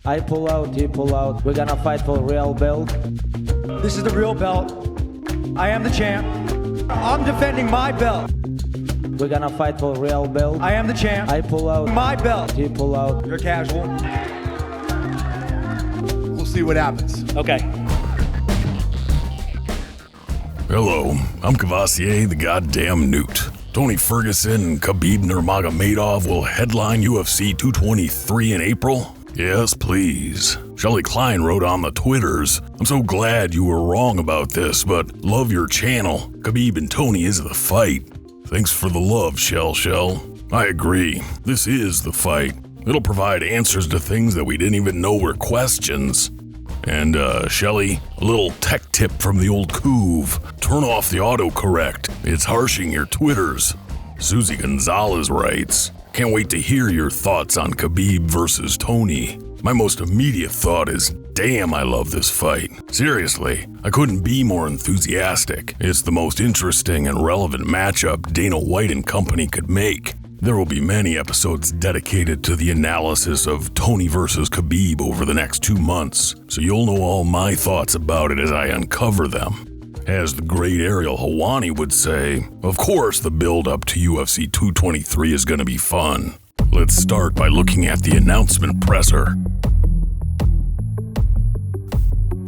I pull out, he pull out. We're gonna fight for real belt. This is the real belt. I am the champ. I'm defending my belt. We're gonna fight for real belt. I am the champ. I pull out. My belt. He pull out. You're casual. We'll see what happens. Okay. Hello, I'm Courvoisier, the goddamn newt. Tony Ferguson and Khabib Nurmagomedov will headline UFC 223 in April? Yes, please. Shelley Klein wrote on the Twitters, I'm so glad you were wrong about this, but love your channel. Khabib and Tony is the fight. Thanks for the love, Shell. I agree. This is the fight. It'll provide answers to things that we didn't even know were questions. And, Shelley, a little tech tip from the old Couv. Turn off the autocorrect. It's harshing your Twitters. Susie Gonzalez writes, can't wait to hear your thoughts on Khabib versus Tony. My most immediate thought is, damn, I love this fight. Seriously, I couldn't be more enthusiastic. It's the most interesting and relevant matchup Dana White and company could make. There will be many episodes dedicated to the analysis of Tony versus Khabib over the next 2 months, so you'll know all my thoughts about it as I uncover them. As the great Ariel Helwani would say, of course the build-up to UFC 223 is going to be fun. Let's start by looking at the announcement presser.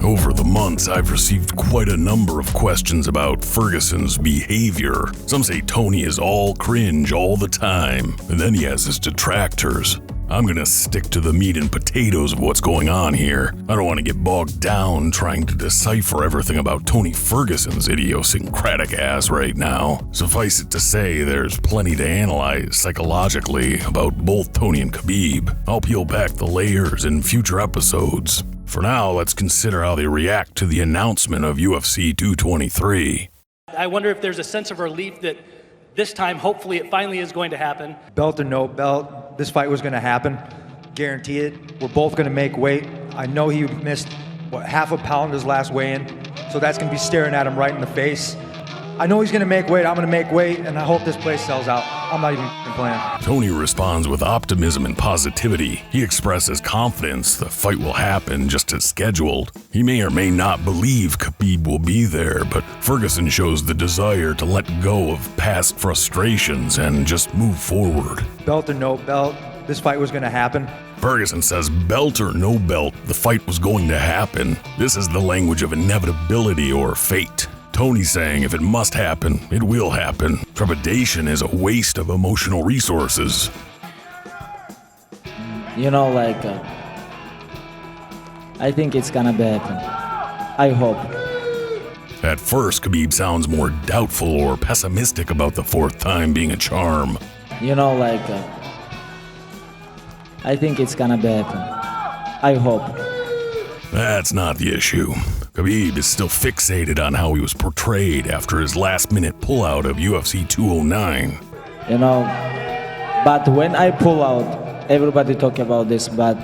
Over the months, I've received quite a number of questions about Ferguson's behavior. Some say Tony is all cringe all the time, and then he has his detractors. I'm gonna stick to the meat and potatoes of what's going on here. I don't want to get bogged down trying to decipher everything about Tony Ferguson's idiosyncratic ass right now. Suffice it to say, there's plenty to analyze psychologically about both Tony and Khabib. I'll peel back the layers in future episodes. For now, let's consider how they react to the announcement of UFC 223. I wonder if there's a sense of relief that this time, hopefully, it finally is going to happen. Belt or no belt, this fight was going to happen. Guarantee it. We're both going to make weight. I know he missed, half a pound his last weigh-in, so that's going to be staring at him right in the face. I know he's going to make weight. I'm going to make weight, and I hope this place sells out. I'm not even playing. Tony responds with optimism and positivity. He expresses confidence the fight will happen just as scheduled. He may or may not believe Khabib will be there, but Ferguson shows the desire to let go of past frustrations and just move forward. Belt or no belt, this fight was going to happen. Ferguson says belt or no belt, the fight was going to happen. This is the language of inevitability or fate. Tony's saying if it must happen, it will happen. Trepidation is a waste of emotional resources. You know, I think it's gonna be happen. I hope. At first, Khabib sounds more doubtful or pessimistic about the fourth time being a charm. You know, I think it's gonna be happen. I hope. That's not the issue. Khabib is still fixated on how he was portrayed after his last-minute pullout of UFC 209. You know, but when I pull out, everybody talk about this, but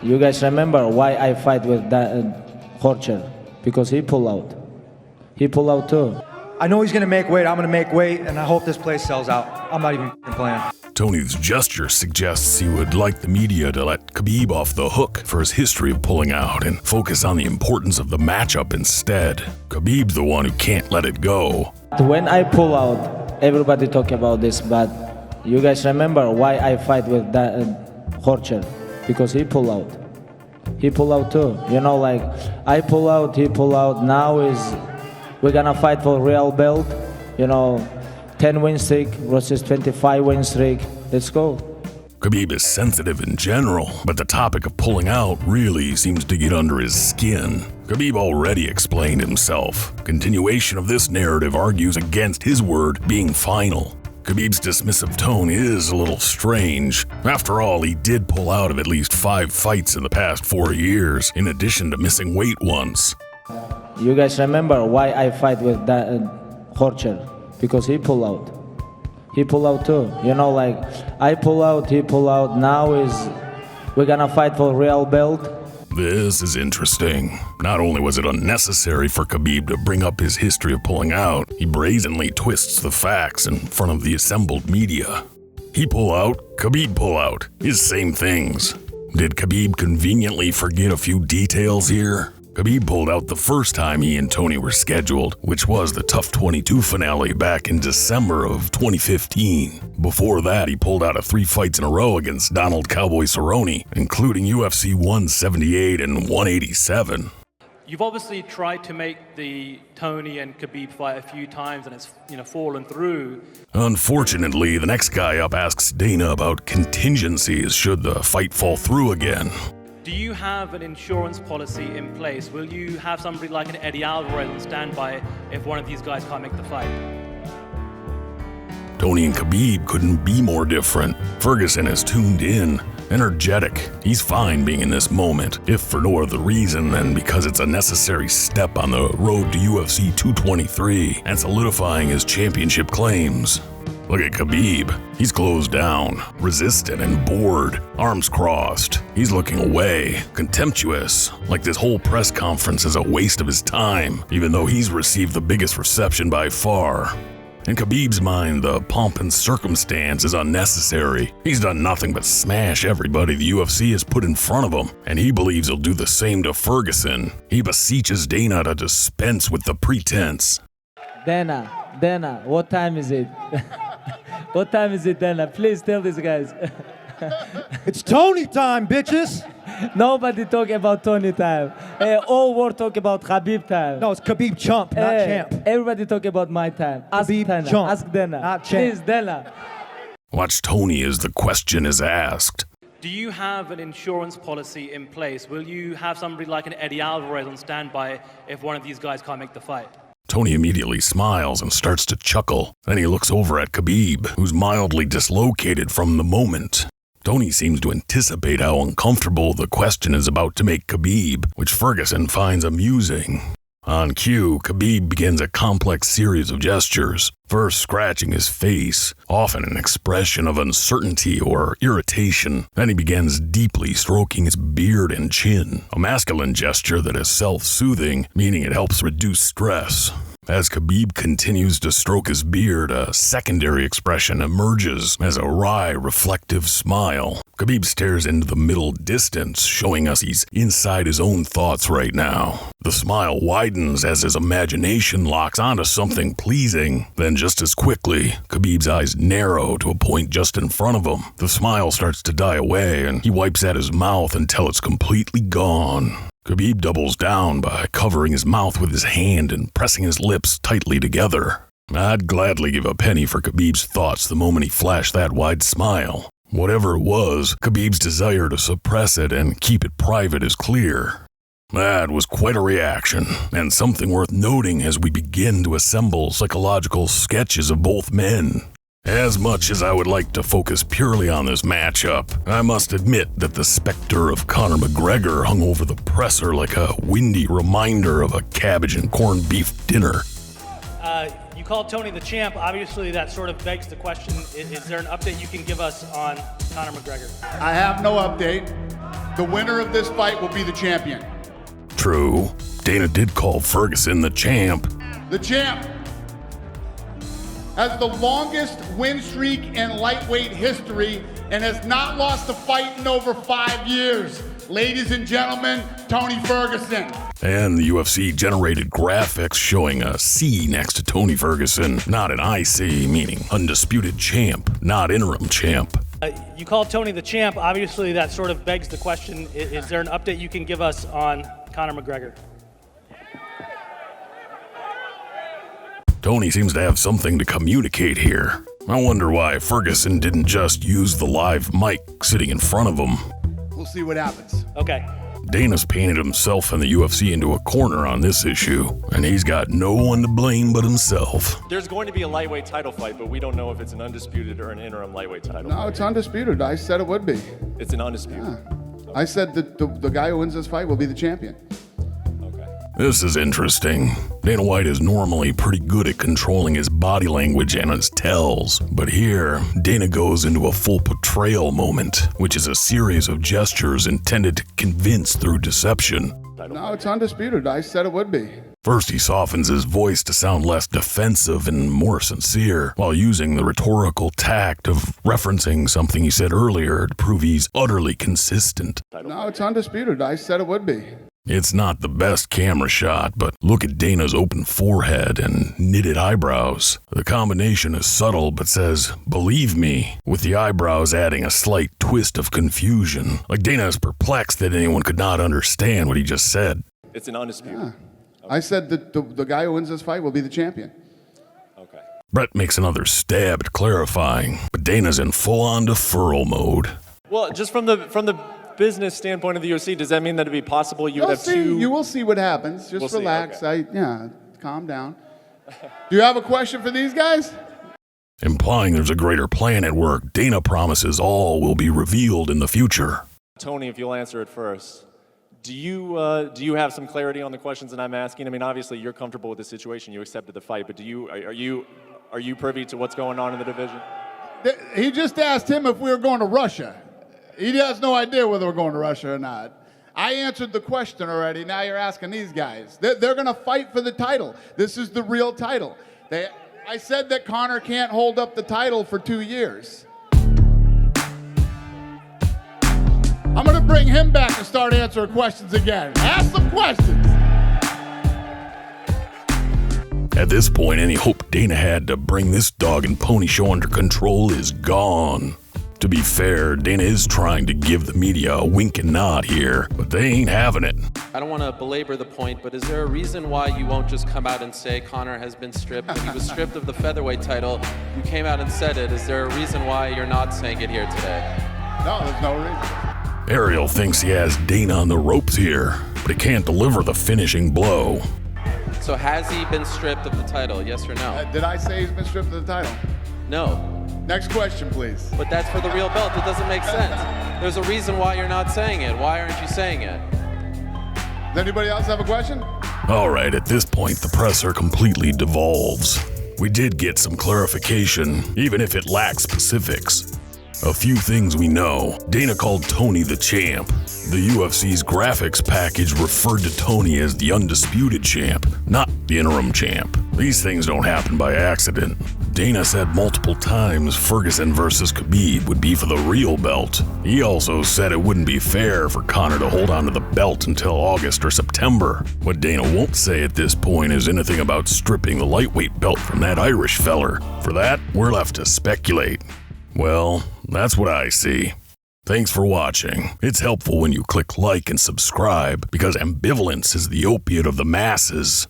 you guys remember why I fight with that Horcher? Because he pull out. He pull out too. I know he's going to make weight. I'm going to make weight, and I hope this place sells out. I'm not even playing. Tony's gesture suggests he would like the media to let Khabib off the hook for his history of pulling out and focus on the importance of the matchup instead. Khabib's the one who can't let it go. When I pull out, everybody talk about this, but you guys remember why I fight with that Horcher? Because he pull out. He pull out too. You know, I pull out, he pull out. Now we're gonna fight for real belt. You know, 10 win streak versus 25 win streak. Let's go. Khabib is sensitive in general, but the topic of pulling out really seems to get under his skin. Khabib already explained himself. Continuation of this narrative argues against his word being final. Khabib's dismissive tone is a little strange. After all, he did pull out of at least 5 fights in the past 4 years, in addition to missing weight once. You guys remember why I fight with that Horcher? Because he pull out. He pull out too. You know, I pull out, he pull out. Now we're gonna fight for real belt. This is interesting. Not only was it unnecessary for Khabib to bring up his history of pulling out, he brazenly twists the facts in front of the assembled media. He pull out, Khabib pull out, is same things. Did Khabib conveniently forget a few details here? Khabib pulled out the first time he and Tony were scheduled, which was the TUF 22 finale back in December of 2015. Before that, he pulled out 3 fights in a row against Donald Cowboy Cerrone, including UFC 178 and 187. You've obviously tried to make the Tony and Khabib fight a few times, and it's fallen through. Unfortunately, the next guy up asks Dana about contingencies should the fight fall through again. Do you have an insurance policy in place? Will you have somebody like an Eddie Alvarez on standby if one of these guys can't make the fight? Tony and Khabib couldn't be more different. Ferguson is tuned in, energetic. He's fine being in this moment, if for no other reason than because it's a necessary step on the road to UFC 223 and solidifying his championship claims. Look at Khabib. He's closed down, resistant and bored, arms crossed. He's looking away, contemptuous, like this whole press conference is a waste of his time, even though he's received the biggest reception by far. In Khabib's mind, the pomp and circumstance is unnecessary. He's done nothing but smash everybody the UFC has put in front of him, and he believes he'll do the same to Ferguson. He beseeches Dana to dispense with the pretense. Dana, what time is it? What time is it, Dana? Please tell these guys. It's Tony time, bitches. Nobody talk about Tony time. All world talk about Khabib time. No, it's Khabib chump, not champ. Everybody talk about my time. Ask Khabib Dana. chump, Ask Dana. not champ. Please, Dana. Watch Tony as the question is asked. Do you have an insurance policy in place? Will you have somebody like an Eddie Alvarez on standby if one of these guys can't make the fight? Tony immediately smiles and starts to chuckle. Then he looks over at Khabib, who's mildly dislocated from the moment. Tony seems to anticipate how uncomfortable the question is about to make Khabib, which Ferguson finds amusing. On cue, Khabib begins a complex series of gestures, first scratching his face, often an expression of uncertainty or irritation. Then he begins deeply stroking his beard and chin, a masculine gesture that is self-soothing, meaning it helps reduce stress. As Khabib continues to stroke his beard, a secondary expression emerges as a wry, reflective smile. Khabib stares into the middle distance, showing us he's inside his own thoughts right now. The smile widens as his imagination locks onto something pleasing. Then just as quickly, Khabib's eyes narrow to a point just in front of him. The smile starts to die away, and he wipes at his mouth until it's completely gone. Khabib doubles down by covering his mouth with his hand and pressing his lips tightly together. I'd gladly give a penny for Khabib's thoughts the moment he flashed that wide smile. Whatever it was, Khabib's desire to suppress it and keep it private is clear. That was quite a reaction, and something worth noting as we begin to assemble psychological sketches of both men. As much as I would like to focus purely on this matchup, I must admit that the specter of Conor McGregor hung over the presser like a windy reminder of a cabbage and corned beef dinner. You called Tony the champ. Obviously, that sort of begs the question, is there an update you can give us on Conor McGregor? I have no update. The winner of this fight will be the champion. True, Dana did call Ferguson the champ. The champ has the longest win streak in lightweight history and has not lost a fight in over 5 years. Ladies and gentlemen, Tony Ferguson. And the UFC generated graphics showing a C next to Tony Ferguson, not an IC, meaning undisputed champ, not interim champ. You called Tony the champ. Obviously, that sort of begs the question, is there an update you can give us on Conor McGregor? Tony seems to have something to communicate here. I wonder why Ferguson didn't just use the live mic sitting in front of him. We'll see what happens. Okay. Dana's painted himself and the UFC into a corner on this issue, and he's got no one to blame but himself. There's going to be a lightweight title fight, but we don't know if it's an undisputed or an interim lightweight title No, fight. it's undisputed. I said it would be. It's an undisputed. Yeah. I said that the guy who wins this fight will be the champion. Okay. This is interesting. Dana White is normally pretty good at controlling his body language and his tells, but here, Dana goes into a full portrayal moment, which is a series of gestures intended to convince through deception. title No, fight. it's undisputed. I said it would be. First, he softens his voice to sound less defensive and more sincere, while using the rhetorical tact of referencing something he said earlier to prove he's utterly consistent. No, it's undisputed. I said it would be. It's not the best camera shot, but look at Dana's open forehead and knitted eyebrows. The combination is subtle but says, "Believe me," with the eyebrows adding a slight twist of confusion, like Dana is perplexed that anyone could not understand what he just said. It's an undisputed. I said that the guy who wins this fight will be the champion. Okay. Brett makes another stab at clarifying, but Dana's in full-on deferral mode. Well, just from the business standpoint of the UFC, does that mean that it'd be possible you would have See, two? you will see what happens. Just We'll see, relax. okay. Calm down. Do you have a question for these guys? Implying there's a greater plan at work, Dana promises all will be revealed in the future. Tony, if you'll answer it first. Do you have some clarity on the questions that I'm asking? I mean, obviously you're comfortable with the situation. You accepted the fight, but are you privy to what's going on in the division? He just asked him if we were going to Russia. He has no idea whether we're going to Russia or not. I answered the question already. Now you're asking these guys. They're going to fight for the title. This is the real title. I said that Conor can't hold up the title for 2 years. I'm going to bring him back and start answering questions again. Ask some questions. At this point, any hope Dana had to bring this dog and pony show under control is gone. To be fair, Dana is trying to give the media a wink and nod here, but they ain't having it. I don't want to belabor the point, but is there a reason why you won't just come out and say Conor has been stripped? When he was stripped of the featherweight title, you came out and said it. Is there a reason why you're not saying it here today? No, there's no reason. Ariel thinks he has Dana on the ropes here, but he can't deliver the finishing blow. So has he been stripped of the title, yes or no? Did I say he's been stripped of the title? No. Next question, please. But that's for the real belt. It doesn't make sense. There's a reason why you're not saying it. Why aren't you saying it? Does anybody else have a question? All right, at this point, the presser completely devolves. We did get some clarification, even if it lacks specifics. A few things we know. Dana called Tony the champ. The UFC's graphics package referred to Tony as the undisputed champ, not the interim champ. These things don't happen by accident. Dana said multiple times Ferguson versus Khabib would be for the real belt. He also said it wouldn't be fair for Conor to hold on to the belt until August or September. What Dana won't say at this point is anything about stripping the lightweight belt from that Irish feller. For that, we're left to speculate. Well, that's what I see. Thanks for watching. It's helpful when you click like and subscribe because ambivalence is the opiate of the masses.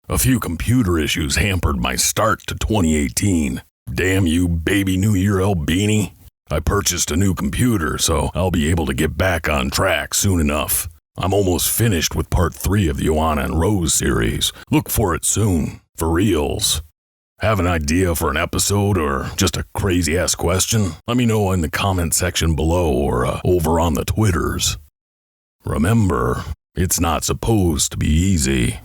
A few computer issues hampered my start to 2018. Damn you, baby New Year Albini. I purchased a new computer, so I'll be able to get back on track soon enough. I'm almost finished with part 3 of the Joanna and Rose series. Look for it soon. For reals. Have an idea for an episode or just a crazy-ass question? Let me know in the comment section below or over on the Twitters. Remember, it's not supposed to be easy.